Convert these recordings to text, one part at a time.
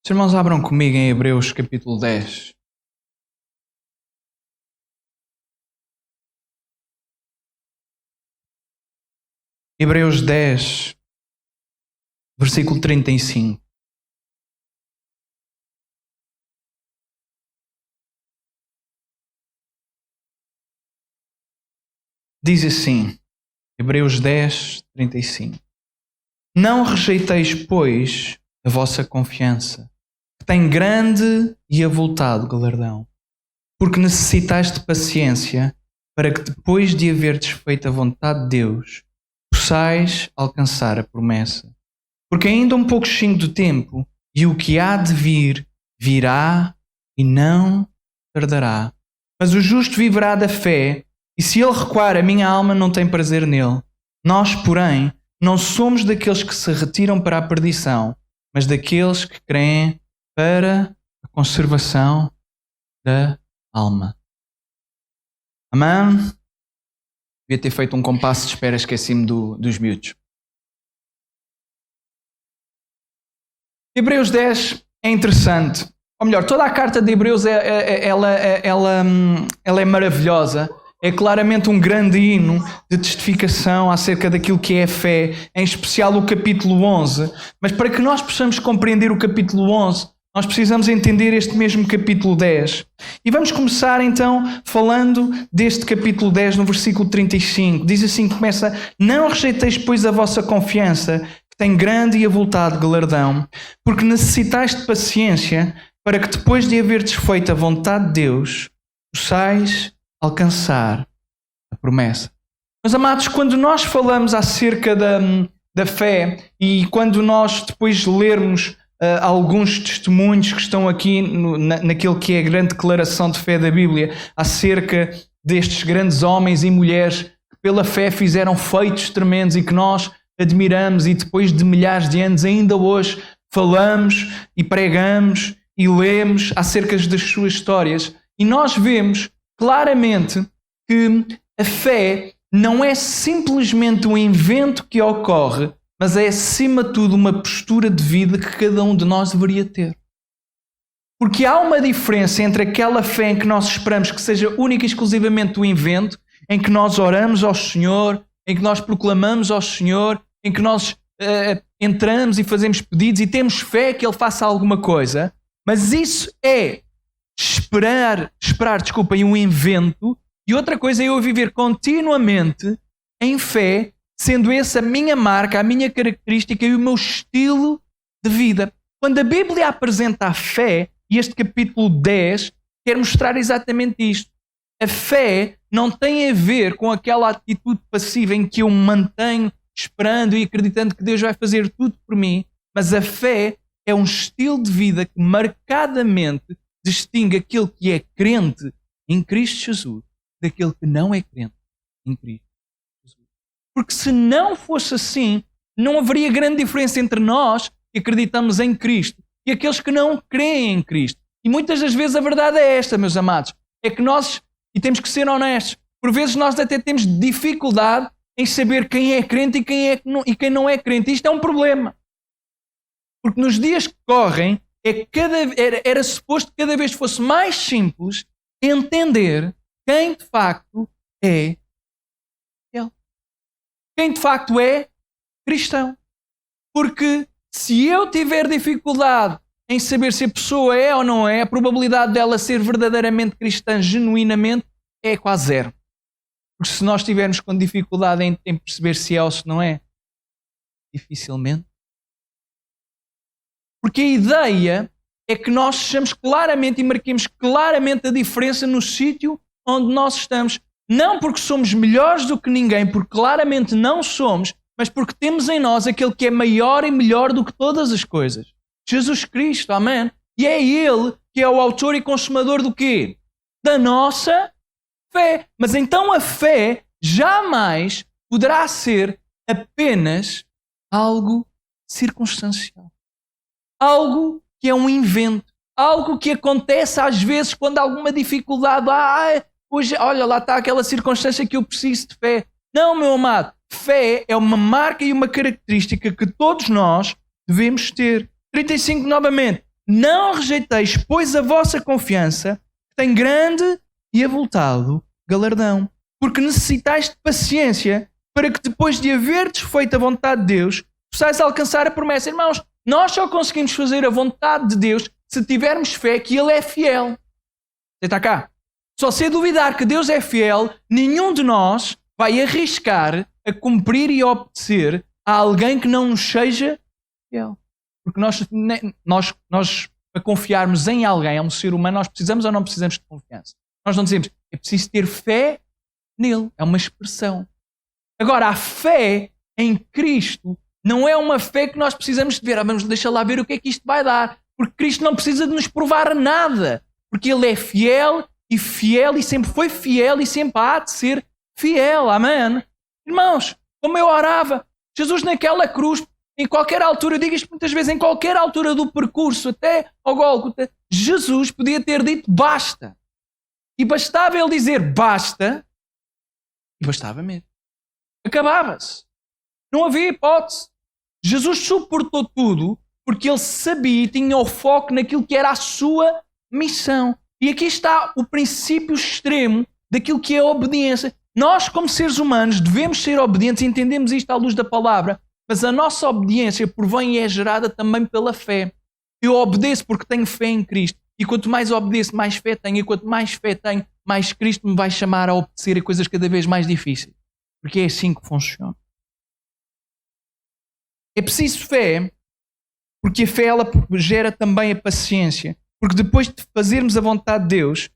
Os irmãos abram comigo em Hebreus capítulo 10. Hebreus 10, versículo 35. Diz assim, Hebreus 10, 35. Não rejeiteis, pois, a vossa confiança, que tem grande e avultado galardão, porque necessitais de paciência, para que depois de haverdes feito a vontade de Deus, possais alcançar a promessa. Porque ainda um pouquinho do tempo, e o que há de vir, virá e não tardará. Mas o justo viverá da fé, e se ele recuar, a minha alma não tem prazer nele. Nós, porém, não somos daqueles que se retiram para a perdição, mas daqueles que creem para a conservação da alma. Amém? Devia ter feito um compasso de espera, esqueci-me dos miúdos. Hebreus 10 é interessante. Ou melhor, toda a carta de Hebreus ela é maravilhosa. É claramente um grande hino de testificação acerca daquilo que é a fé, em especial o capítulo 11. Mas para que nós possamos compreender o capítulo 11, nós precisamos entender este mesmo capítulo 10. E vamos começar então falando deste capítulo 10 no versículo 35. Diz assim, começa: Não rejeiteis, pois, a vossa confiança, que tem grande e avultado galardão, porque necessitais de paciência, para que depois de haverdes feito a vontade de Deus, possais alcançar a promessa. Meus amados, quando nós falamos acerca da fé e quando nós depois lermos alguns testemunhos que estão aqui naquilo que é a grande declaração de fé da Bíblia acerca destes grandes homens e mulheres que pela fé fizeram feitos tremendos e que nós admiramos e depois de milhares de anos ainda hoje falamos e pregamos e lemos acerca das suas histórias, e nós vemos claramente que a fé não é simplesmente um evento que ocorre, mas é acima de tudo uma postura de vida que cada um de nós deveria ter. Porque há uma diferença entre aquela fé em que nós esperamos que seja única e exclusivamente um evento, em que nós oramos ao Senhor, em que nós proclamamos ao Senhor, em que nós entramos e fazemos pedidos e temos fé que Ele faça alguma coisa, mas isso é esperar em um evento, e outra coisa é eu viver continuamente em fé, sendo essa a minha marca, a minha característica e o meu estilo de vida. Quando a Bíblia apresenta a fé, e este capítulo 10 quer mostrar exatamente isto. A fé não tem a ver com aquela atitude passiva em que eu me mantenho esperando e acreditando que Deus vai fazer tudo por mim, mas a fé é um estilo de vida que marcadamente distingue aquele que é crente em Cristo Jesus daquele que não é crente em Cristo Jesus. Porque se não fosse assim, não haveria grande diferença entre nós que acreditamos em Cristo e aqueles que não creem em Cristo. E muitas das vezes a verdade é esta, meus amados, é que nós, e temos que ser honestos, por vezes nós até temos dificuldade em saber quem é crente e quem não é crente. Isto é um problema. Porque nos dias que correm, era suposto que cada vez fosse mais simples entender quem de facto é Ele. Quem de facto é cristão. Porque se eu tiver dificuldade em saber se a pessoa é ou não é, a probabilidade dela ser verdadeiramente cristã, genuinamente, é quase zero. Porque se nós tivermos com dificuldade em perceber se é ou se não é, dificilmente. Porque a ideia é que nós sejamos claramente e marquemos claramente a diferença no sítio onde nós estamos. Não porque somos melhores do que ninguém, porque claramente não somos, mas porque temos em nós aquele que é maior e melhor do que todas as coisas. Jesus Cristo, amém? E é Ele que é o autor e consumador do quê? Da nossa fé. Mas então a fé jamais poderá ser apenas algo circunstancial. Algo que é um invento. Algo que acontece às vezes quando há alguma dificuldade. Hoje, olha, lá está aquela circunstância que eu preciso de fé. Não, meu amado. Fé é uma marca e uma característica que todos nós devemos ter. 35 novamente. Não rejeiteis, pois, a vossa confiança, que tem grande e avultado galardão. Porque necessitais de paciência, para que depois de haverdes feito a vontade de Deus, possais alcançar a promessa. Irmãos, nós só conseguimos fazer a vontade de Deus se tivermos fé que Ele é fiel. Você está cá? Só se duvidar que Deus é fiel, nenhum de nós vai arriscar a cumprir e obedecer a alguém que não nos seja fiel. Porque nós, para confiarmos em alguém, a um ser humano, nós precisamos ou não precisamos de confiança? Nós não dizemos, é preciso ter fé nele. É uma expressão. Agora, a fé em Cristo não é uma fé que nós precisamos de ver. Vamos deixar lá ver o que é que isto vai dar. Porque Cristo não precisa de nos provar nada. Porque Ele é fiel e sempre foi fiel e sempre há de ser fiel. Amém? Irmãos, como eu orava, Jesus naquela cruz, em qualquer altura, eu digo isto muitas vezes, em qualquer altura do percurso, até ao Gólgota, Jesus podia ter dito basta. E bastava Ele dizer basta, e bastava mesmo. Acabava-se. Não havia hipótese. Jesus suportou tudo porque Ele sabia e tinha o foco naquilo que era a sua missão. E aqui está o princípio extremo daquilo que é a obediência. Nós, como seres humanos, devemos ser obedientes e entendemos isto à luz da palavra, mas a nossa obediência provém e é gerada também pela fé. Eu obedeço porque tenho fé em Cristo. E quanto mais obedeço, mais fé tenho. E quanto mais fé tenho, mais Cristo me vai chamar a obedecer a coisas cada vez mais difíceis. Porque é assim que funciona. É preciso fé, porque a fé ela gera também a paciência. Porque depois de fazermos a vontade de Deus,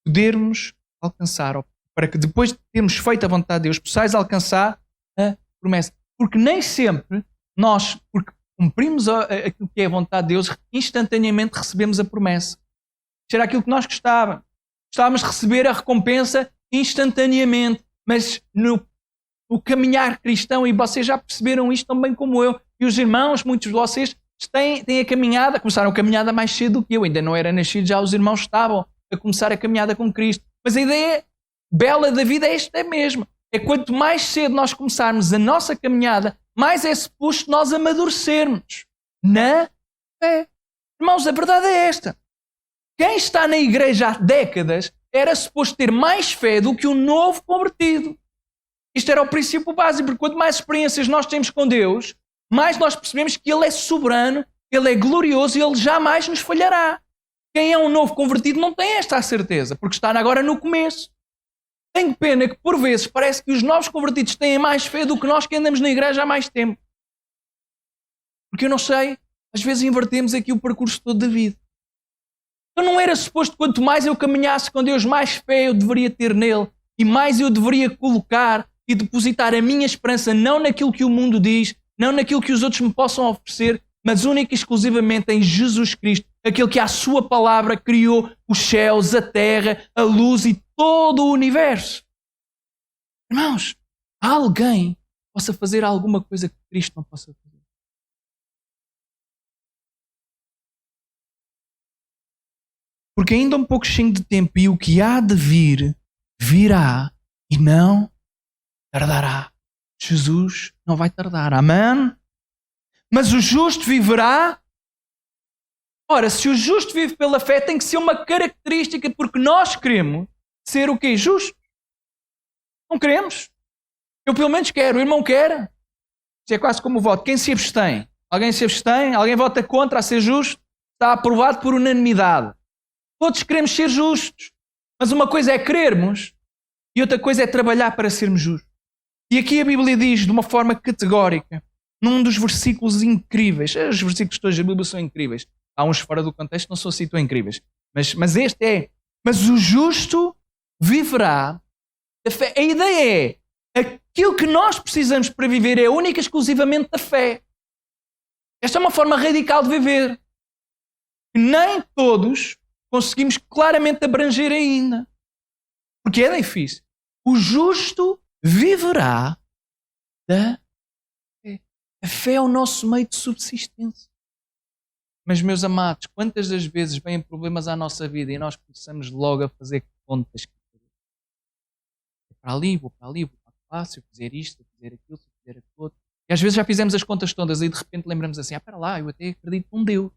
podermos alcançar, para que depois de termos feito a vontade de Deus, possais alcançar a promessa. Porque nem sempre nós, porque cumprimos aquilo que é a vontade de Deus, instantaneamente recebemos a promessa. Isto era aquilo que nós gostávamos. Gostávamos de receber a recompensa instantaneamente. Mas no caminhar cristão, e vocês já perceberam isto tão bem como eu, e os irmãos, muitos de vocês, têm a caminhada, começaram a caminhada mais cedo do que eu. Ainda não era nascido, já os irmãos estavam a começar a caminhada com Cristo. Mas a ideia bela da vida é esta mesmo. É quanto mais cedo nós começarmos a nossa caminhada, mais é suposto nós amadurecermos na fé. Irmãos, a verdade é esta. Quem está na igreja há décadas era suposto ter mais fé do que o novo convertido. Isto era o princípio básico, porque quanto mais experiências nós temos com Deus, mais nós percebemos que Ele é soberano, Ele é glorioso e Ele jamais nos falhará. Quem é um novo convertido não tem esta certeza, porque está agora no começo. Tenho pena que, por vezes, parece que os novos convertidos têm mais fé do que nós que andamos na igreja há mais tempo. Porque eu não sei, às vezes invertemos aqui o percurso todo da vida. Então não era suposto, quanto mais eu caminhasse com Deus, mais fé eu deveria ter nele e mais eu deveria colocar e depositar a minha esperança não naquilo que o mundo diz, não naquilo que os outros me possam oferecer, mas única e exclusivamente em Jesus Cristo, aquele que à sua palavra criou os céus, a terra, a luz e todo o universo. Irmãos, há alguém que possa fazer alguma coisa que Cristo não possa fazer? Porque ainda um pouquinho de tempo e o que há de vir, virá e não tardará. Jesus não vai tardar. Amém? Mas o justo viverá. Ora, se o justo vive pela fé, tem que ser uma característica, porque nós queremos ser o quê? Justo. Não queremos. Eu pelo menos quero, o irmão quer. Isto é quase como o voto. Quem se abstém? Alguém se abstém? Alguém vota contra a ser justo? Está aprovado por unanimidade. Todos queremos ser justos. Mas uma coisa é querermos e outra coisa é trabalhar para sermos justos. E aqui a Bíblia diz de uma forma categórica, num dos versículos incríveis. Os versículos todos da Bíblia são incríveis. Há uns fora do contexto, não são assim tão incríveis. Mas este é. Mas o justo viverá da fé. A ideia é, aquilo que nós precisamos para viver é única e exclusivamente da fé. Esta é uma forma radical de viver. Nem todos conseguimos claramente abranger ainda. Porque é difícil. O justo viverá da fé. A fé é o nosso meio de subsistência. Mas, meus amados, quantas das vezes vêm problemas à nossa vida e nós começamos logo a fazer contas? Vou para ali, vou para ali, vou para lá, se eu fizer isto, se eu fizer aquilo, se eu fizer aquilo. E às vezes já fizemos as contas todas e de repente lembramos assim, espera lá, eu até acredito num Deus.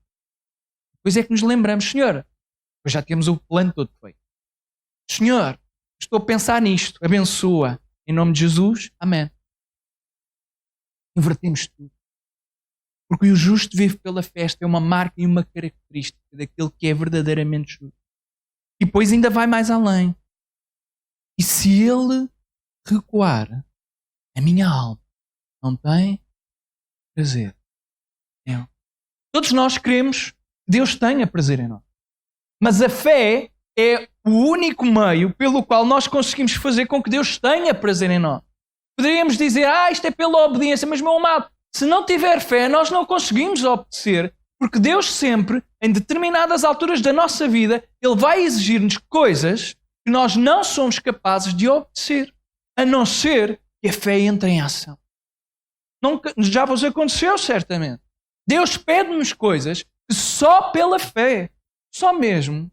Pois é que nos lembramos, Senhor, pois já temos o plano todo feito. Senhor, estou a pensar nisto, abençoa. Em nome de Jesus, amém. Invertemos tudo. Porque o justo vive pela fé. Esta é uma marca e uma característica daquele que é verdadeiramente justo. E depois ainda vai mais além. E se ele recuar, a minha alma não tem prazer. Não. Todos nós queremos que Deus tenha prazer em nós. Mas a fé é o único meio pelo qual nós conseguimos fazer com que Deus tenha prazer em nós. Poderíamos dizer, isto é pela obediência, mas meu amado, se não tiver fé, nós não conseguimos obedecer, porque Deus sempre, em determinadas alturas da nossa vida, Ele vai exigir-nos coisas que nós não somos capazes de obedecer, a não ser que a fé entre em ação. Já vos aconteceu, certamente. Deus pede-nos coisas que só pela fé, só mesmo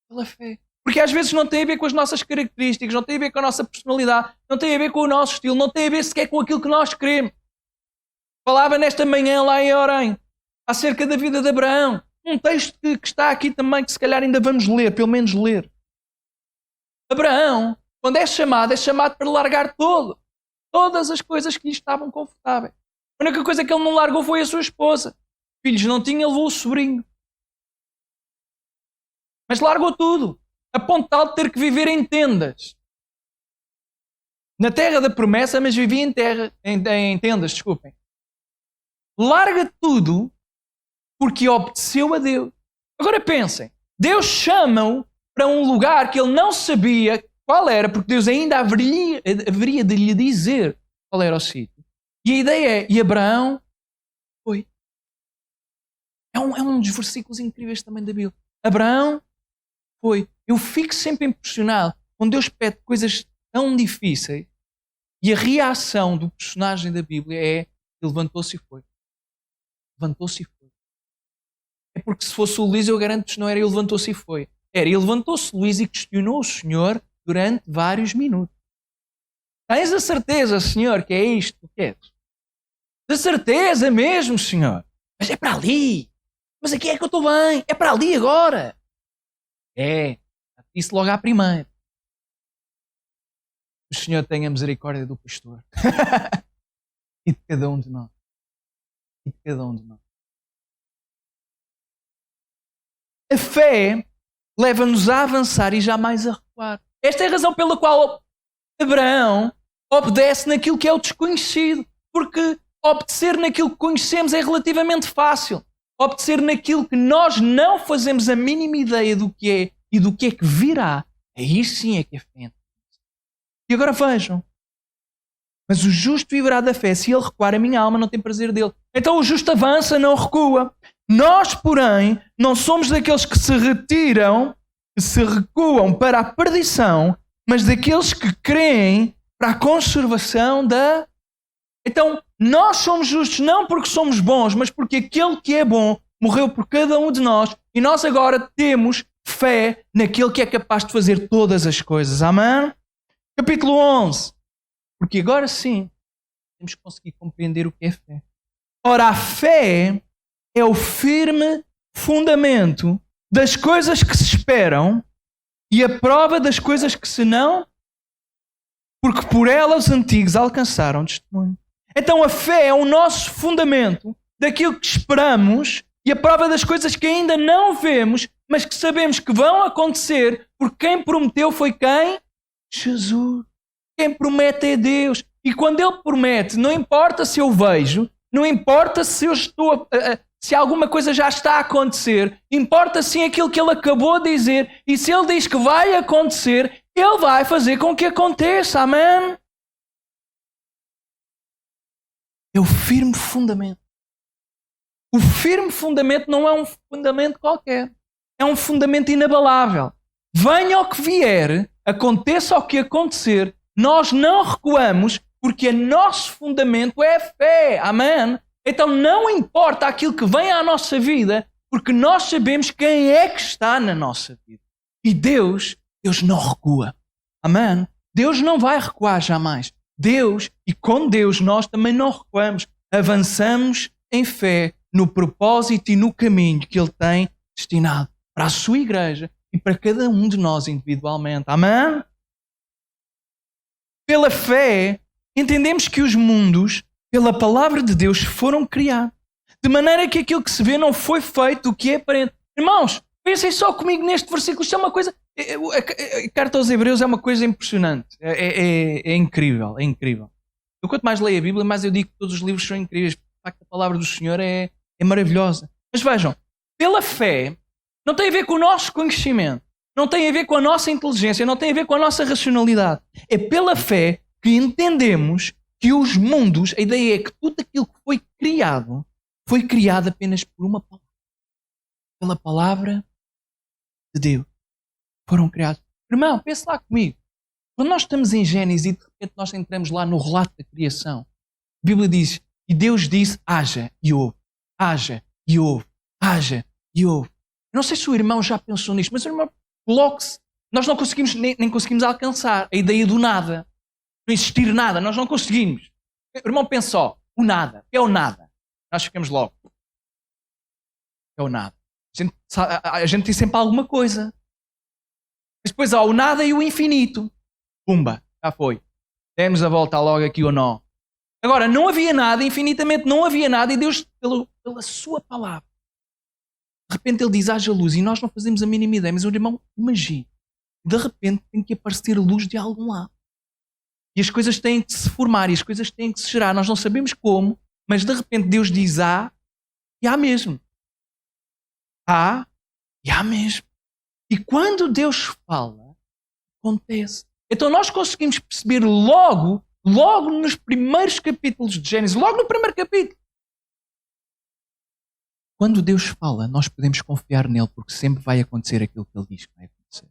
pela fé. Porque às vezes não tem a ver com as nossas características, não tem a ver com a nossa personalidade, não tem a ver com o nosso estilo, não tem a ver sequer com aquilo que nós queremos. Falava nesta manhã lá em Orem, acerca da vida de Abraão. Um texto que está aqui também, que se calhar ainda vamos ler, pelo menos ler. Abraão, quando é chamado para largar todas as coisas que lhe estavam confortáveis. A única coisa que ele não largou foi a sua esposa. Filhos não tinha, levou o sobrinho. Mas largou tudo, a ponto tal de ter que viver em tendas. Na terra da promessa, mas vivia em tendas, desculpem. Larga tudo porque obedeceu a Deus. Agora pensem, Deus chama-o para um lugar que ele não sabia qual era, porque Deus ainda haveria de lhe dizer qual era o sítio. E a ideia é, e Abraão foi. É um dos versículos incríveis também da Bíblia. Abraão foi. Eu fico sempre impressionado quando Deus pede coisas tão difíceis e a reação do personagem da Bíblia é, ele levantou-se e foi. Levantou-se e foi. É porque se fosse o Luís, eu garanto-vos não era ele levantou-se e foi. Era ele levantou-se, Luís, e questionou o Senhor durante vários minutos. Tens a certeza, Senhor, que é isto que queres? Da certeza mesmo, Senhor. Mas é para ali. Mas aqui é que eu estou bem. É para ali agora. Disse logo à primeira. O Senhor tenha misericórdia do pastor. E de cada um de nós. E de cada um de nós. A fé leva-nos a avançar e jamais a recuar. Esta é a razão pela qual Abraão obedece naquilo que é o desconhecido. Porque obedecer naquilo que conhecemos é relativamente fácil. Obedecer naquilo que nós não fazemos a mínima ideia do que é e do que é que virá, aí sim é que é fé. E agora vejam. Mas o justo viverá da fé. Se ele recuar, a minha alma não tem prazer dele. Então o justo avança, não recua. Nós, porém, não somos daqueles que se retiram, que se recuam para a perdição, mas daqueles que creem para a conservação da... Então, nós somos justos não porque somos bons, mas porque aquele que é bom morreu por cada um de nós e nós agora temos fé naquele que é capaz de fazer todas as coisas. Amém? Capítulo 11. Porque agora sim, temos que conseguir compreender o que é fé. Ora, a fé é o firme fundamento das coisas que se esperam e a prova das coisas que se não, porque por ela os antigos alcançaram testemunho. Então a fé é o nosso fundamento daquilo que esperamos e a prova das coisas que ainda não vemos, mas que sabemos que vão acontecer, porque quem prometeu foi quem? Jesus. Quem promete é Deus. E quando Ele promete, não importa se eu vejo, não importa se eu estou se alguma coisa já está a acontecer, importa sim aquilo que Ele acabou de dizer, e se Ele diz que vai acontecer, Ele vai fazer com que aconteça. Amém? É o firme fundamento. O firme fundamento não é um fundamento qualquer. É um fundamento inabalável. Venha o que vier, aconteça o que acontecer, nós não recuamos porque o nosso fundamento é a fé. Amém? Então não importa aquilo que vem à nossa vida, porque nós sabemos quem é que está na nossa vida. E Deus não recua. Amém? Deus não vai recuar jamais. Deus, e com Deus nós também não recuamos. Avançamos em fé no propósito e no caminho que Ele tem destinado para a sua igreja e para cada um de nós individualmente. Amém? Pela fé, entendemos que os mundos, pela palavra de Deus, foram criados. De maneira que aquilo que se vê não foi feito do que é aparente. Irmãos, pensem só comigo neste versículo. Isto é uma coisa... A carta aos Hebreus é uma coisa impressionante. É incrível, é incrível. Eu quanto mais leio a Bíblia, mais eu digo que todos os livros são incríveis. De facto, a palavra do Senhor é maravilhosa. Mas vejam, pela fé, não tem a ver com o nosso conhecimento, não tem a ver com a nossa inteligência, não tem a ver com a nossa racionalidade. É pela fé que entendemos que os mundos, a ideia é que tudo aquilo que foi criado apenas por uma palavra. Pela palavra de Deus. Foram criados. Irmão, pense lá comigo. Quando nós estamos em Gênesis e de repente nós entramos lá no relato da criação, a Bíblia diz, e Deus disse, haja e houve, haja e houve, haja e houve. Eu não sei se o irmão já pensou nisto, mas o irmão, coloque-se. Nós não conseguimos, nem conseguimos alcançar a ideia do nada. Não existir nada, nós não conseguimos. O irmão pensa só, o nada, é o nada. Nós ficamos logo. É o nada. A gente tem sempre alguma coisa. Mas depois há o nada e o infinito. Pumba, já foi. Demos a volta logo aqui ou não. Agora, não havia nada, infinitamente não havia nada, e Deus, pela sua palavra, de repente ele diz, haja luz, e nós não fazemos a mínima ideia, mas o irmão, imagina, de repente tem que aparecer luz de algum lado. E as coisas têm que se formar, e as coisas têm que se gerar. Nós não sabemos como, mas de repente Deus diz há, e há mesmo. Há, e há mesmo. E quando Deus fala, acontece. Então nós conseguimos perceber logo nos primeiros capítulos de Gênesis, logo no primeiro capítulo. Quando Deus fala, nós podemos confiar nele, porque sempre vai acontecer aquilo que ele diz que vai acontecer.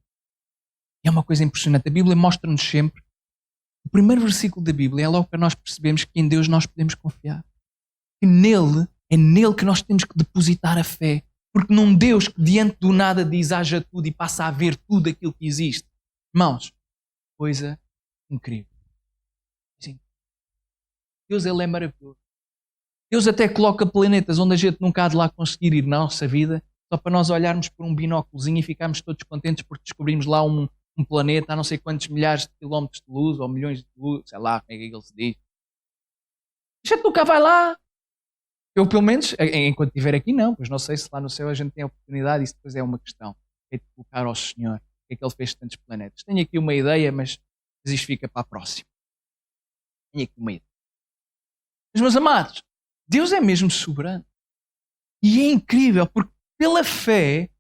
E é uma coisa impressionante. A Bíblia mostra-nos sempre, o primeiro versículo da Bíblia é logo para nós percebermos que em Deus nós podemos confiar. Que é nele que nós temos que depositar a fé. Porque num Deus que diante do nada diz haja tudo e passa a ver tudo aquilo que existe. Irmãos, coisa incrível. Sim. Deus, ele é maravilhoso. Deus até coloca planetas onde a gente nunca há de lá conseguir ir na nossa vida, só para nós olharmos por um binóculozinho e ficarmos todos contentes porque descobrimos lá um planeta a não sei quantos milhares de quilómetros de luz ou milhões de luz, sei lá como é que ele se diz. A gente nunca vai lá. Eu, pelo menos, enquanto estiver aqui, não, pois não sei se lá no céu a gente tem a oportunidade, isso depois é uma questão. É de colocar ao Senhor o que é que ele fez de tantos planetas. Tenho aqui uma ideia, mas isto fica para a próxima. Tenho aqui uma ideia. Mas, meus amados, Deus é mesmo soberano. E é incrível, porque pela fé,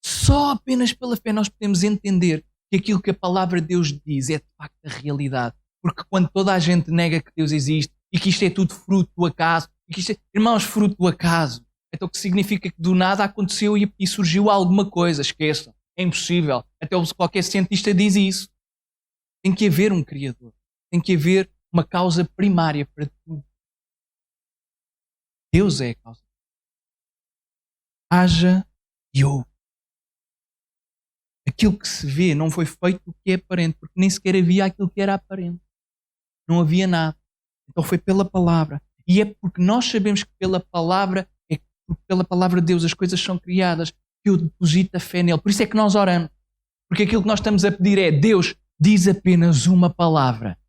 só apenas pela fé, nós podemos entender que aquilo que a palavra de Deus diz é de facto a realidade. Porque quando toda a gente nega que Deus existe e que isto é tudo fruto do acaso, e que isto é, irmãos, fruto do acaso, então o que significa que do nada aconteceu e surgiu alguma coisa, esqueçam, é impossível. Até qualquer cientista diz isso. Tem que haver um Criador, tem que haver uma causa primária para tudo. Deus é a causa. Haja e houve. Aquilo que se vê não foi feito do que é aparente, porque nem sequer havia aquilo que era aparente. Não havia nada. Então foi pela palavra. E é porque nós sabemos que pela palavra de Deus as coisas são criadas, que eu deposito a fé nele. Por isso é que nós oramos. Porque aquilo que nós estamos a pedir é, Deus, diz apenas uma palavra.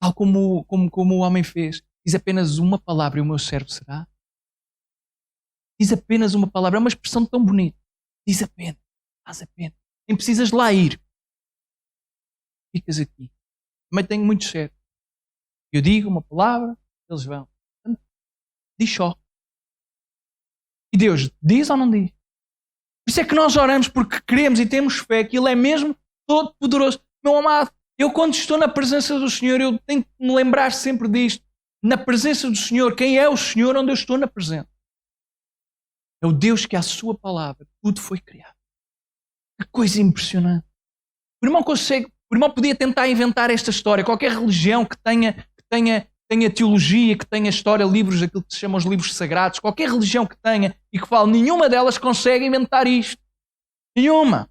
Tal como o homem fez. Diz apenas uma palavra e o meu servo será. Diz apenas uma palavra. É uma expressão tão bonita. Diz apenas. Faz apenas. Nem precisas de lá ir. Ficas aqui. Também tenho muito certo. Eu digo uma palavra, eles vão. Diz só. E Deus diz ou não diz? Por isso é que nós oramos, porque queremos e temos fé que Ele é mesmo todo poderoso. Meu amado, eu quando estou na presença do Senhor, eu tenho que me lembrar sempre disto. Na presença do Senhor, quem é o Senhor onde eu estou na presença? É o Deus que à sua palavra tudo foi criado. Que coisa impressionante. O irmão podia tentar inventar esta história. Qualquer religião que tenha teologia, que tenha história, livros, aquilo que se chama os livros sagrados, qualquer religião que tenha e que fale, nenhuma delas consegue inventar isto. Nenhuma.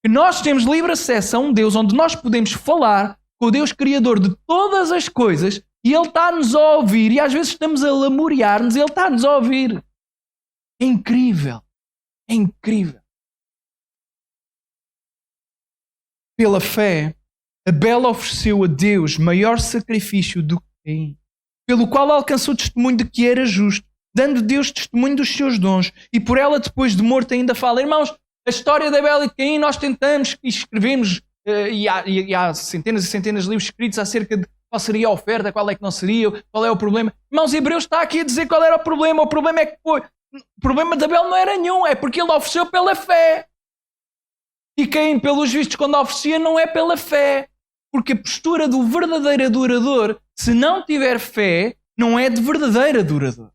Que nós temos livre acesso a um Deus onde nós podemos falar com o Deus Criador de todas as coisas e Ele está-nos a ouvir e às vezes estamos a lamuriar-nos e Ele está-nos a ouvir. É incrível. É incrível. Pela fé, Abel ofereceu a Deus maior sacrifício do que Caim, pelo qual alcançou testemunho de que era justo, dando Deus testemunho dos seus dons, e por ela, depois de morto, ainda fala. Irmãos, a história de Abel e de Caim, nós tentamos e escrevemos, e há centenas e centenas de livros escritos acerca de qual seria a oferta, qual é que não seria, qual é o problema. Irmãos, Hebreus está aqui a dizer qual era o problema. O problema é que o problema de Abel não era nenhum, é porque ele ofereceu pela fé. E Caim, pelos vistos, quando oferecia, não é pela fé. Porque a postura do verdadeiro adorador, se não tiver fé, não é de verdadeiro adorador.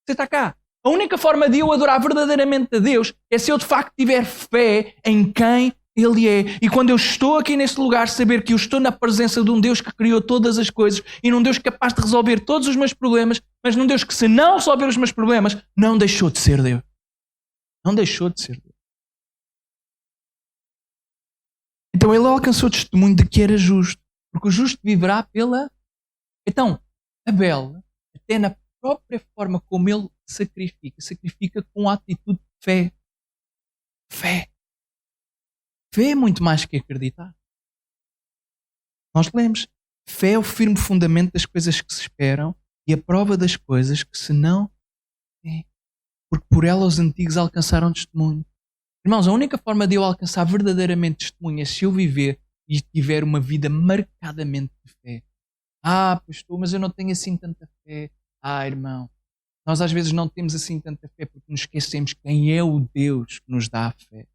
Você está cá. A única forma de eu adorar verdadeiramente a Deus é se eu de facto tiver fé em quem Ele é. E quando eu estou aqui neste lugar, saber que eu estou na presença de um Deus que criou todas as coisas e num Deus capaz de resolver todos os meus problemas, mas num Deus que, se não resolver os meus problemas, não deixou de ser Deus. Não deixou de ser Deus. Então ele alcançou o testemunho de que era justo, porque o justo viverá pela... Então, Abel, até na própria forma como ele sacrifica com a atitude de fé. Fé. Fé é muito mais que acreditar. Nós lemos, fé é o firme fundamento das coisas que se esperam e a prova das coisas que se não têm. Porque por ela os antigos alcançaram testemunho. Irmãos, a única forma de eu alcançar verdadeiramente testemunho é se eu viver e tiver uma vida marcadamente de fé. Pastor, mas eu não tenho assim tanta fé. Irmão, nós às vezes não temos assim tanta fé porque nos esquecemos quem é o Deus que nos dá a fé.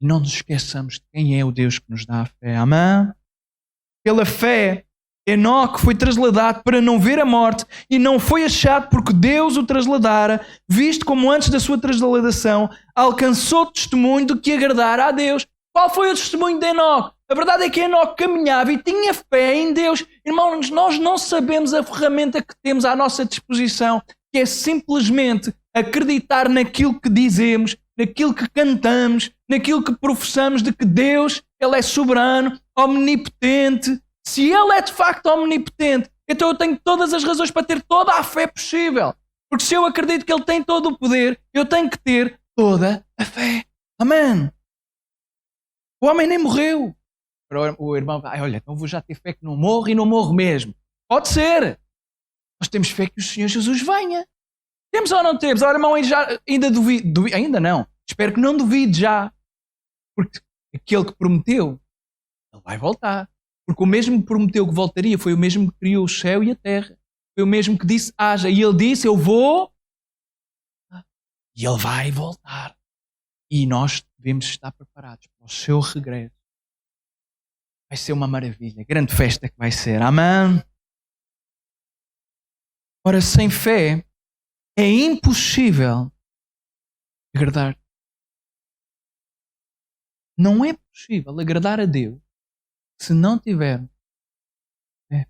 E não nos esqueçamos de quem é o Deus que nos dá a fé. Amém? Pela fé, Enoque foi trasladado para não ver a morte e não foi achado porque Deus o trasladara, visto como antes da sua transladação alcançou o testemunho do que agradara a Deus. Qual foi o testemunho de Enoque? A verdade é que Enoque caminhava e tinha fé em Deus. Irmãos, nós não sabemos a ferramenta que temos à nossa disposição, que é simplesmente acreditar naquilo que dizemos, naquilo que cantamos, naquilo que professamos de que Deus, Ele é soberano, omnipotente. Se Ele é de facto omnipotente, então eu tenho todas as razões para ter toda a fé possível. Porque se eu acredito que Ele tem todo o poder, eu tenho que ter toda a fé. Amém. O homem nem morreu. O irmão vai, olha, então vou já ter fé que não morro e não morro mesmo. Pode ser. Nós temos fé que o Senhor Jesus venha. Temos ou não temos? Ora, irmão, ainda duvido. Ainda não. Espero que não duvide já. Porque aquele que prometeu, Ele vai voltar. Porque o mesmo que prometeu que voltaria foi o mesmo que criou o céu e a terra. Foi o mesmo que disse haja. E Ele disse, eu vou. E Ele vai voltar. E nós devemos estar preparados para o seu regresso. Vai ser uma maravilha. Grande festa que vai ser. Amém? Ora, sem fé é impossível agradar. Não é possível agradar a Deus se não tivermos fé.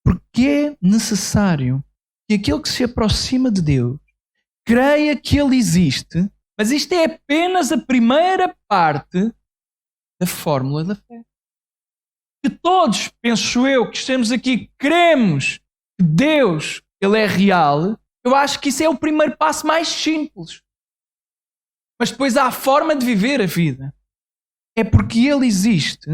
Porque é necessário que aquele que se aproxima de Deus creia que Ele existe, mas isto é apenas a primeira parte da fórmula da fé. Que todos, penso eu, que estamos aqui, cremos que Deus, Ele é real. Eu acho que isso é o primeiro passo mais simples. Mas depois há a forma de viver a vida. É porque Ele existe,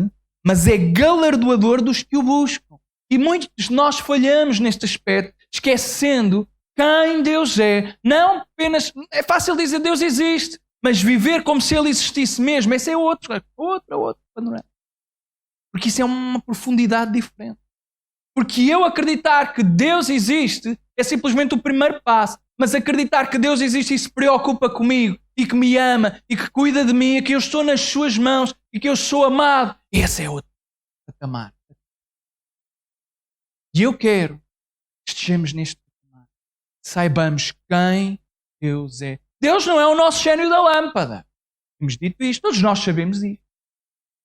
mas é galardoador dos que o buscam. E muitos de nós falhamos neste aspecto, esquecendo quem Deus é. Não apenas... É fácil dizer Deus existe, mas viver como se Ele existisse mesmo, esse é outro panorama. Porque isso é uma profundidade diferente. Porque eu acreditar que Deus existe é simplesmente o primeiro passo. Mas acreditar que Deus existe e se preocupa comigo, e que me ama, e que cuida de mim, e que eu estou nas suas mãos, e que eu sou amado, esse é outro patamar. E eu quero que estejamos neste patamar. Saibamos quem Deus é. Deus não é o nosso gênio da lâmpada. Temos dito isto, todos nós sabemos isto.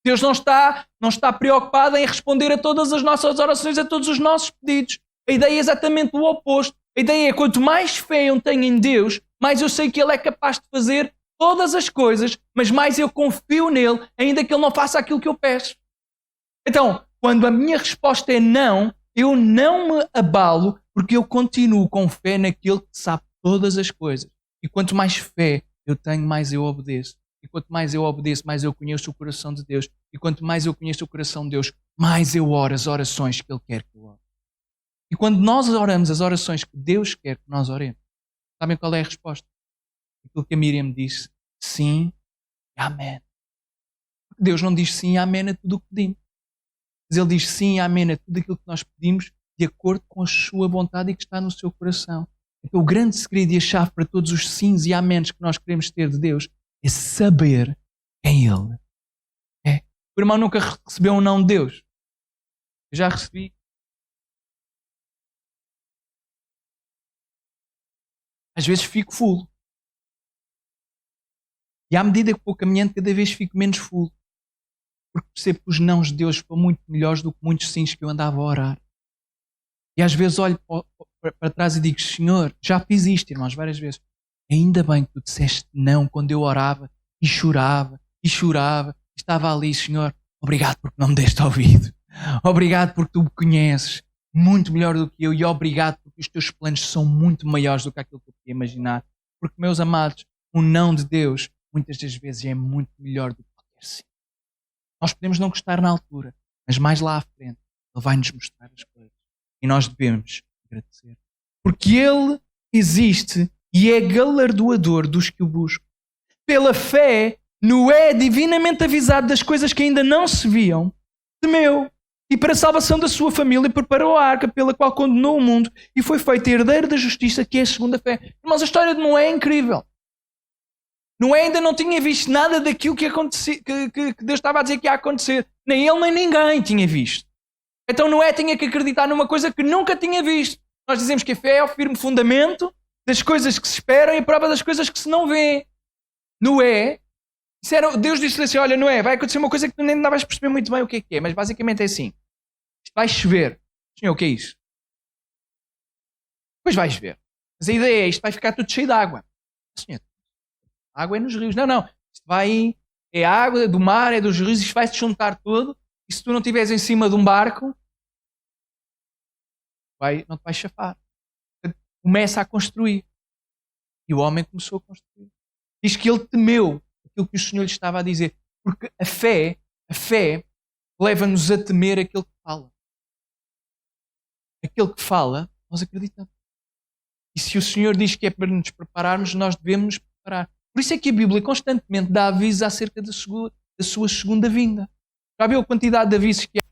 Deus não está preocupado em responder a todas as nossas orações, a todos os nossos pedidos. A ideia é exatamente o oposto. A ideia é quanto mais fé eu tenho em Deus, mais eu sei que Ele é capaz de fazer todas as coisas, mas mais eu confio nele, ainda que Ele não faça aquilo que eu peço. Então, quando a minha resposta é não, eu não me abalo, porque eu continuo com fé naquele que sabe todas as coisas. E quanto mais fé eu tenho, mais eu obedeço. E quanto mais eu obedeço, mais eu conheço o coração de Deus. E quanto mais eu conheço o coração de Deus, mais eu oro as orações que Ele quer que eu ore. E quando nós oramos as orações que Deus quer que nós oremos, sabem qual é a resposta? Aquilo que a Miriam disse: sim e amém. Deus não diz sim e amém a tudo o que pedimos. Mas Ele diz sim e amém a tudo aquilo que nós pedimos de acordo com a sua vontade e que está no seu coração. Então o grande segredo e a chave para todos os sims e améns que nós queremos ter de Deus é saber quem Ele é. O irmão nunca recebeu um não de Deus. Eu já recebi. Às vezes fico full. E à medida que vou caminhando, cada vez fico menos full. Porque percebo que os nãos de Deus foram muito melhores do que muitos sims que eu andava a orar. E às vezes olho para trás e digo: Senhor, já fiz isto, irmãos, várias vezes. Ainda bem que tu disseste não quando eu orava e chorava e chorava. Estava ali, Senhor, obrigado porque não me deste ouvido. Obrigado porque tu me conheces muito melhor do que eu e obrigado porque os teus planos são muito maiores do que aquilo que eu podia imaginar. Porque, meus amados, o não de Deus muitas das vezes é muito melhor do que qualquer sim. Nós podemos não gostar na altura, mas mais lá à frente Ele vai nos mostrar as coisas. E nós devemos agradecer. Porque Ele existe e é galardoador dos que o buscam. Pela fé, Noé, divinamente avisado das coisas que ainda não se viam, temeu. E para a salvação da sua família preparou a arca pela qual condenou o mundo e foi feito herdeiro da justiça, que é a segunda fé. Mas a história de Noé é incrível. Noé ainda não tinha visto nada daquilo que Deus estava a dizer que ia acontecer. Nem ele nem ninguém tinha visto. Então Noé tinha que acreditar numa coisa que nunca tinha visto. Nós dizemos que a fé é o firme fundamento das coisas que se esperam e a prova das coisas que se não vê. Noé, Deus disse-lhe assim: olha, Noé, vai acontecer uma coisa que tu nem vais perceber muito bem o que é, mas basicamente é assim: vai chover. Senhor, o que é isso? Depois vais ver. Mas a ideia é isto: vai ficar tudo cheio de água. Senhor, a água é nos rios. Não. Isto vai, é água do mar, é dos rios, isto vai se juntar tudo. E se tu não estiveres em cima de um barco, não te vais chafar. Começa a construir. E o homem começou a construir. Diz que ele temeu aquilo que o Senhor lhe estava a dizer. Porque a fé leva-nos a temer aquele que fala. Aquele que fala, nós acreditamos. E se o Senhor diz que é para nos prepararmos, nós devemos nos preparar. Por isso é que a Bíblia constantemente dá avisos acerca da sua segunda vinda. Já viu a quantidade de avisos que há?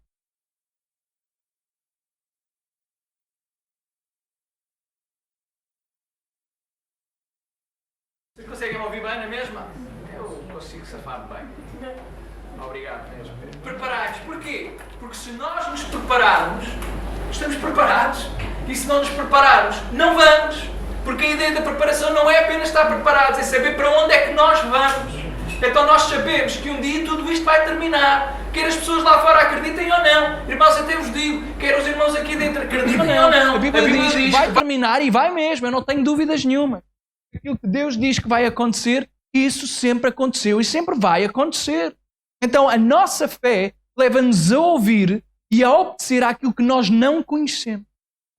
Vocês conseguem me ouvir bem na mesma? Eu consigo safar-me bem. Obrigado mesmo. Preparados. Porquê? Porque se nós nos prepararmos, estamos preparados. E se não nos prepararmos, não vamos. Porque a ideia da preparação não é apenas estar preparados, é saber para onde é que nós vamos. Então nós sabemos que um dia tudo isto vai terminar. Quer as pessoas lá fora acreditem ou não. Irmãos, até vos digo, quer os irmãos aqui dentro acreditem ou não. A Bíblia diz que vai terminar e vai mesmo, eu não tenho dúvidas nenhuma. Aquilo que Deus diz que vai acontecer, isso sempre aconteceu e sempre vai acontecer. Então a nossa fé leva-nos a ouvir e a obedecer àquilo que nós não conhecemos.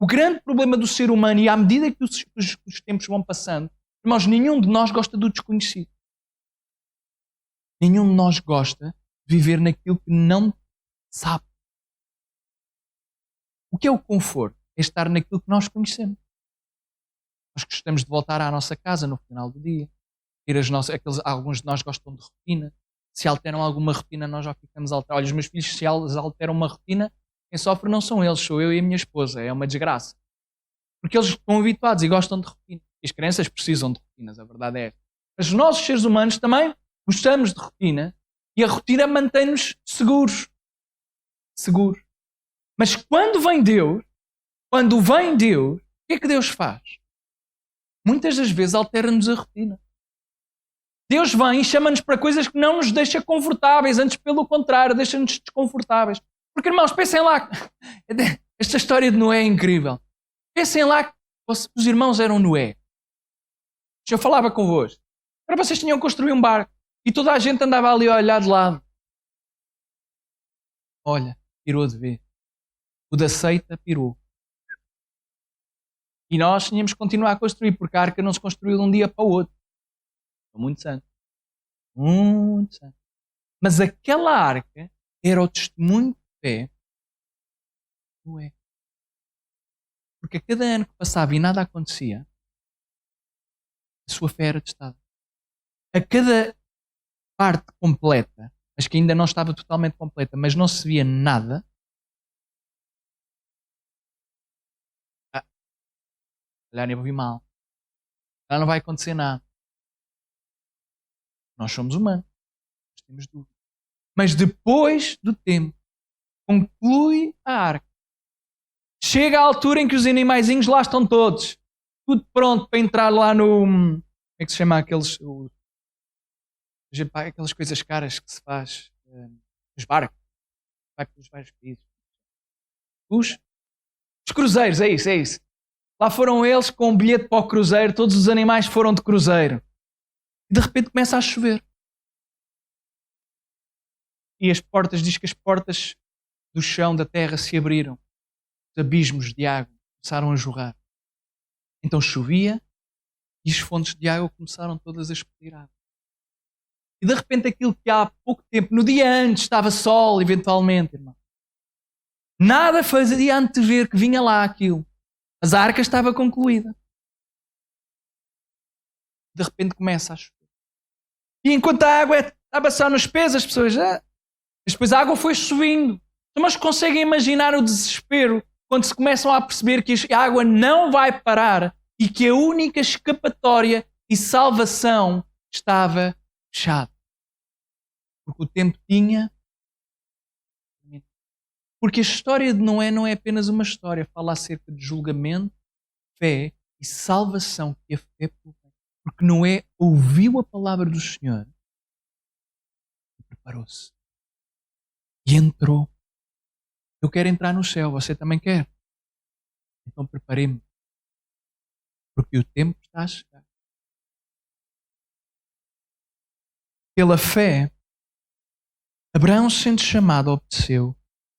O grande problema do ser humano, e à medida que os tempos vão passando, irmãos, nenhum de nós gosta do desconhecido. Nenhum de nós gosta de viver naquilo que não sabe. O que é o conforto? É estar naquilo que nós conhecemos. Nós gostamos de voltar à nossa casa no final do dia. Alguns de nós gostam de rotina. Se alteram alguma rotina, nós já ficamos alterados. Olha, os meus filhos, se alteram uma rotina, quem sofre não são eles, sou eu e a minha esposa. É uma desgraça. Porque eles estão habituados e gostam de rotina. E as crianças precisam de rotinas, a verdade é esta. Mas os nossos seres humanos também gostamos de rotina e a rotina mantém-nos seguros. Seguros. Mas quando vem Deus, o que é que Deus faz? Muitas das vezes altera-nos a rotina. Deus vem e chama-nos para coisas que não nos deixa confortáveis, antes pelo contrário, deixa-nos desconfortáveis. Porque, irmãos, pensem lá, esta história de Noé é incrível. Pensem lá que os irmãos eram Noé. Eu falava convosco. Agora vocês tinham que construir um barco e toda a gente andava ali a olhar de lado. Olha, pirou de vez. O da seita pirou. E nós tínhamos que continuar a construir, porque a arca não se construiu de um dia para o outro. São muitos anos. Muitos anos. Mas aquela arca era o testemunho de fé. Não é? Porque a cada ano que passava e nada acontecia, a sua fé era testada. A cada parte completa, mas que ainda não estava totalmente completa, mas não se via nada, olha, eu vi mal. Já não vai acontecer nada. Nós somos humanos. Nós temos dúvida. Mas depois do tempo, conclui a arca. Chega a altura em que os animaizinhos lá estão todos. Tudo pronto para entrar lá no... Como é que se chama aqueles... Aquelas coisas caras que se faz... Os barcos. Vai para os vários países. Os cruzeiros, é isso. Lá foram eles com um bilhete para o cruzeiro. Todos os animais foram de cruzeiro. E de repente começa a chover. E as portas, diz que as portas do chão, da terra, se abriram. Os abismos de água começaram a jorrar. Então chovia e as fontes de água começaram todas a expelir água. E de repente aquilo que há pouco tempo, no dia antes, estava sol, eventualmente, irmão. Nada fazia antever que vinha lá aquilo. Mas a arca estava concluída. De repente começa a chover. E enquanto a água estava só nos pés, as pessoas... Depois a água foi subindo. Mas conseguem imaginar o desespero quando se começam a perceber que a água não vai parar e que a única escapatória e salvação estava fechada. Porque o tempo tinha... Porque a história de Noé não é apenas uma história. Fala acerca de julgamento, fé e salvação que a fé provém. Porque Noé ouviu a palavra do Senhor e preparou-se. E entrou. Eu quero entrar no céu, você também quer? Então preparei-me. Porque o tempo está a chegar. Pela fé, Abraão, sendo chamado, obedeceu,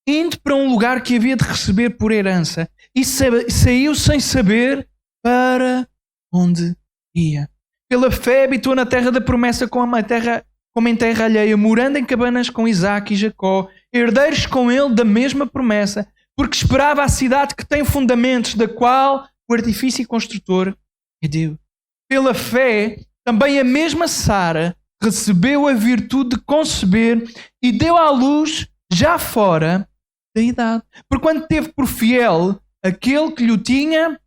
indo para um lugar que havia de receber por herança, e saiu sem saber para onde ia. Pela fé habitou na terra da promessa como em terra alheia, morando em cabanas com Isaac e Jacó, herdeiros com ele da mesma promessa, porque esperava a cidade que tem fundamentos, da qual o artifício e construtor é Deus. Pela fé, também a mesma Sara recebeu a virtude de conceber e deu à luz já fora da idade, porquanto teve por fiel aquele que lhe tinha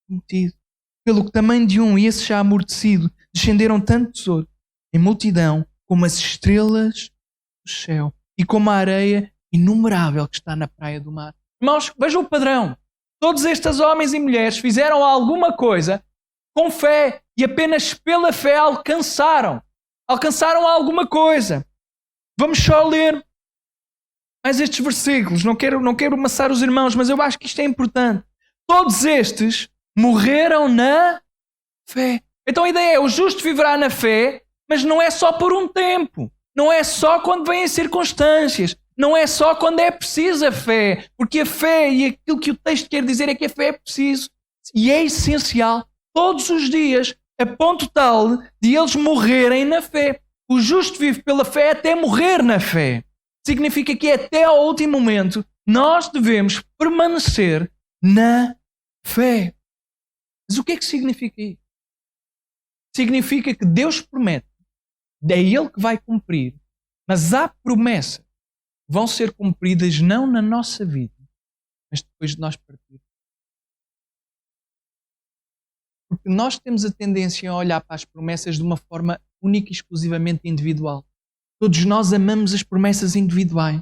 prometido. Pelo que também de um, e esse já amortecido, descenderam tantos outros, em multidão, como as estrelas do céu e como a areia inumerável que está na praia do mar. Irmãos, vejam o padrão. Todos estes homens e mulheres fizeram alguma coisa com fé e apenas pela fé alcançaram alguma coisa. Vamos só ler mais estes versículos. Não quero amassar os irmãos, mas eu acho que isto é importante. Todos estes morreram na fé. Então a ideia é: o justo viverá na fé, mas não é só por um tempo. Não é só quando vêm as circunstâncias. Não é só quando é preciso a fé. Porque a fé, e aquilo que o texto quer dizer, é que a fé é preciso e é essencial todos os dias, a ponto tal de eles morrerem na fé. O justo vive pela fé até morrer na fé. Significa que até ao último momento nós devemos permanecer na fé. Mas o que é que significa isso? Significa que Deus promete, é Ele que vai cumprir, mas há promessas que vão ser cumpridas não na nossa vida, mas depois de nós partirmos. Porque nós temos a tendência a olhar para as promessas de uma forma única e exclusivamente individual. Todos nós amamos as promessas individuais,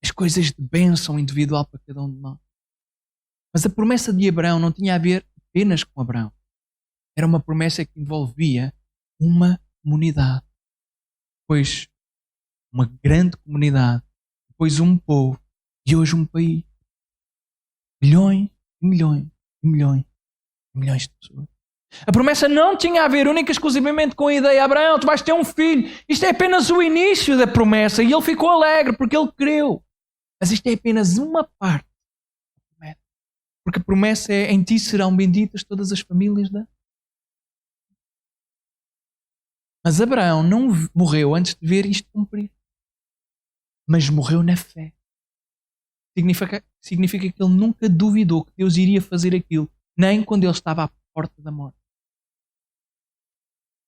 as coisas de bênção individual para cada um de nós. Mas a promessa de Abraão não tinha a ver apenas com Abraão. Era uma promessa que envolvia uma comunidade. Depois uma grande comunidade. Depois um povo. E hoje um país. Milhões e milhões e milhões e milhões de pessoas. A promessa não tinha a ver única e exclusivamente com a ideia: Abraão, tu vais ter um filho. Isto é apenas o início da promessa. E ele ficou alegre porque ele creu. Mas isto é apenas uma parte da promessa. Porque a promessa é: em ti serão benditas todas as famílias da... Mas Abraão não morreu antes de ver isto cumprir. Mas morreu na fé. Significa que ele nunca duvidou que Deus iria fazer aquilo, nem quando ele estava à porta da morte.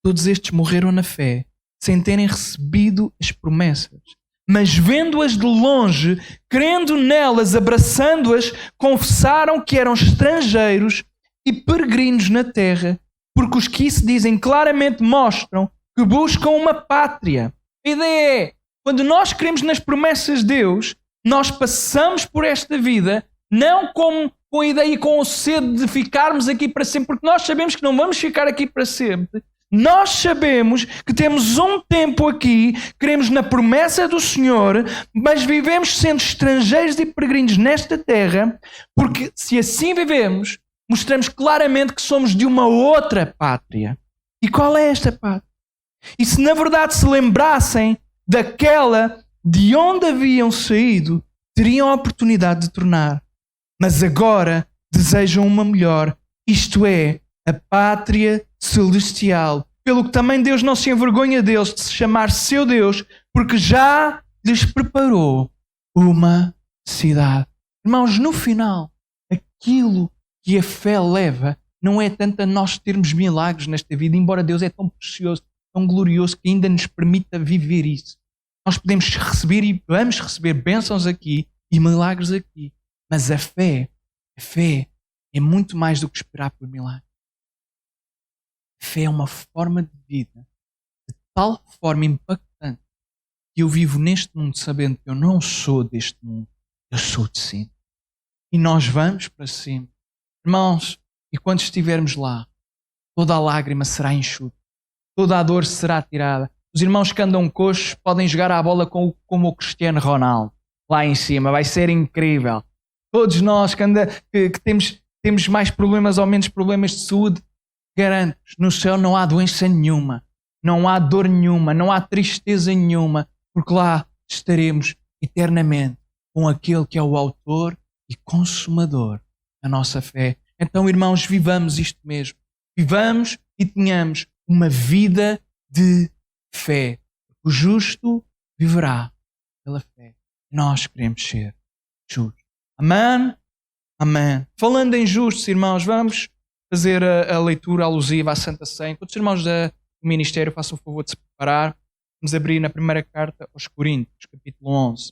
Todos estes morreram na fé, sem terem recebido as promessas, mas vendo-as de longe, crendo nelas, abraçando-as, confessaram que eram estrangeiros e peregrinos na terra, porque os que isso dizem claramente mostram que buscam uma pátria. A ideia é, quando nós cremos nas promessas de Deus, nós passamos por esta vida não com a ideia e com o sede de ficarmos aqui para sempre, porque nós sabemos que não vamos ficar aqui para sempre. Nós sabemos que temos um tempo aqui, cremos na promessa do Senhor, mas vivemos sendo estrangeiros e peregrinos nesta terra, porque se assim vivemos, mostramos claramente que somos de uma outra pátria. E qual é esta pátria? E se na verdade se lembrassem daquela de onde haviam saído, teriam a oportunidade de tornar. Mas agora desejam uma melhor, isto é, a pátria celestial. Pelo que também Deus não se envergonha deles de se chamar seu Deus, porque já lhes preparou uma cidade. Irmãos, no final, aquilo que a fé leva não é tanto a nós termos milagres nesta vida, embora Deus é tão precioso, tão glorioso, que ainda nos permita viver isso. Nós podemos receber e vamos receber bênçãos aqui e milagres aqui. Mas a fé é muito mais do que esperar por milagres. A fé é uma forma de vida de tal forma impactante que eu vivo neste mundo sabendo que eu não sou deste mundo, eu sou de cima. E nós vamos para cima. Irmãos, e quando estivermos lá, toda a lágrima será enxuta, toda a dor será tirada. Os irmãos que andam coxos podem jogar a bola como o Cristiano Ronaldo lá em cima, vai ser incrível. Todos nós que temos mais problemas ou menos problemas de saúde, garanto-vos, no céu não há doença nenhuma, não há dor nenhuma, não há tristeza nenhuma, porque lá estaremos eternamente com aquele que é o autor e consumador da nossa fé. Então, irmãos, vivamos isto mesmo. Vivamos e tenhamos uma vida de fé. O justo viverá pela fé. Nós queremos ser justos. Amém? Amém. Falando em justos, irmãos, vamos fazer a leitura alusiva à Santa Ceia. Todos os irmãos do ministério façam o favor de se preparar. Vamos abrir na primeira carta aos Coríntios, capítulo 11.